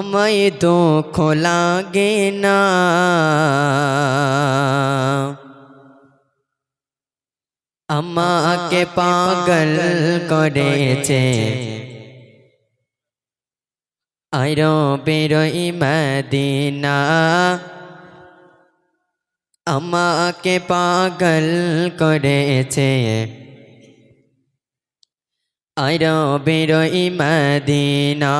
আমায় দুঃখ লাগে না আমাকে পাগল করেছে আইরো বেরোই মদিনা আমাকে পাগল করেছে আইরো বেরোই মদিনা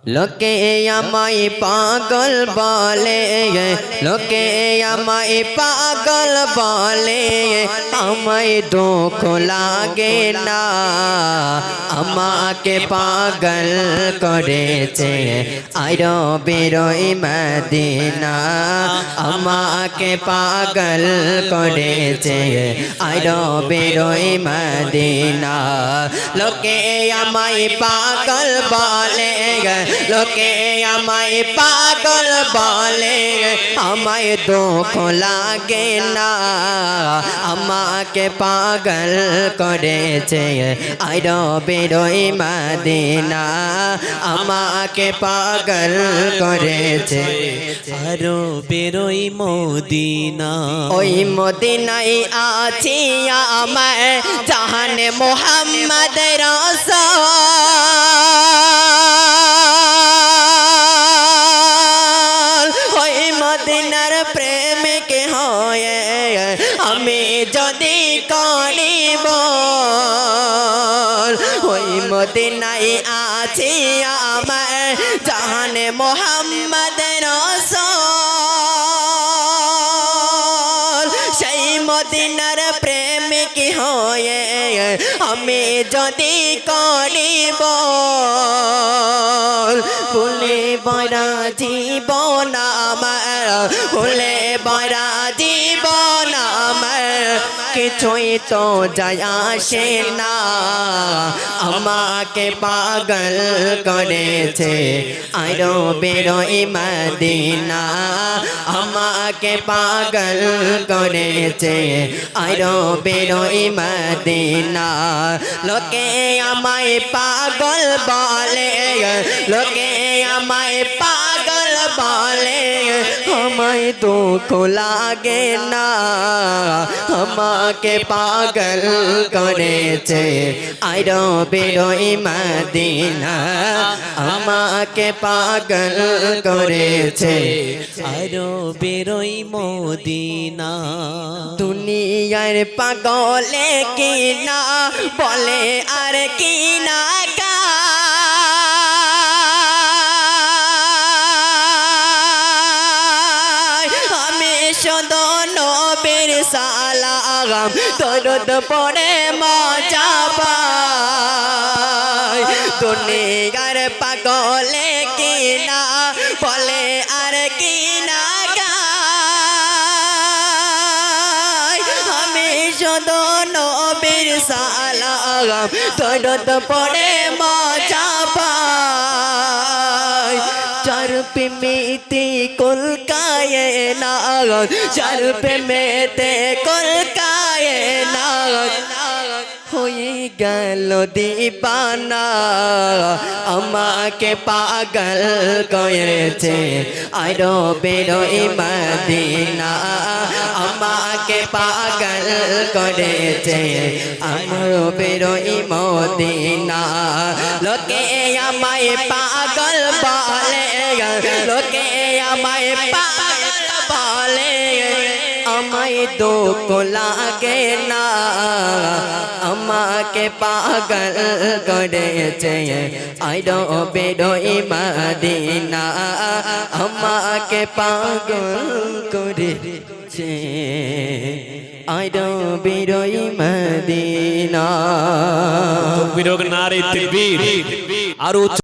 লোকে আমায় পাগল বলে লোকে আমায় পাগল বলে আমায় দুঃখ লাগে না আমাকে পাগল করেছে আইরো বেরোই মদিনা আমাকে পাগল করেছে আইরো বেরোই মদিনা লোকে আমায় পাগল বলে লোকে আমায় পাগল বলে আমায় দুঃখ লাগে না আমাকে পাগল করেছে আইরো বেরোই মদিনা আমাকে পাগল করেছে আরো বেরোই মদিনা ওই মদিনায় আছি আমার জাহানে মোহাম্মদ রাসূল মদিনার প্রেমিক হয়ে আমি যদি করিব ওই মদিনায় আছি আমার জাহানে মোহাম্মদ রাসূল সেই মদিনার প্রেমিক হয়ে আমি যদি করিব ভুলে বড়া জীবন আমার ভুলে বড়া জীবন আমার কিছুই তো যায় আসে না আমাকে পাগল করেছে আইরো বেরোই মদিনা আমাকে পাগল করেছে আইরো বেরোই মদিনা লোকে আমায় পাগল বলে লোকে আমায় পাগল বলে আমায় দুঃখ লাগে না আমাকে পাগল করেছে আইরো বেরোই মদিনা আমাকে পাগল করেছে আরো বেরোই মদিনা দুনিয়ার পাগলে কিনা বলে আর কিনা নবীর সালাম দরুদ পড়ে মজা পাই দুনিয়ার পাগলে কিনা বলে আর কিনা গায় আমি শুধু নবীর সালাম দরুদ পড়ে মজা পাই চার पे मेते कुल काये नाग चार पे मेते कुल काये नाग होई गलो दीवाना আমাকে পাগল করেছে আইরো বেরোই মদিনা আমাকে পাগল করেছে আইরো বেরোই মদিনা লোকে আমায় পাগল বলে লোকে আমায় পাগল বলে আমায় দুঃখ লাগে না আমাকে পাগল করেছে আইরো বেরোই মদিনা আমাকে পাগল করেছে আইরো বেরোই মদিনা বিরোগ নারে তাকবীর আর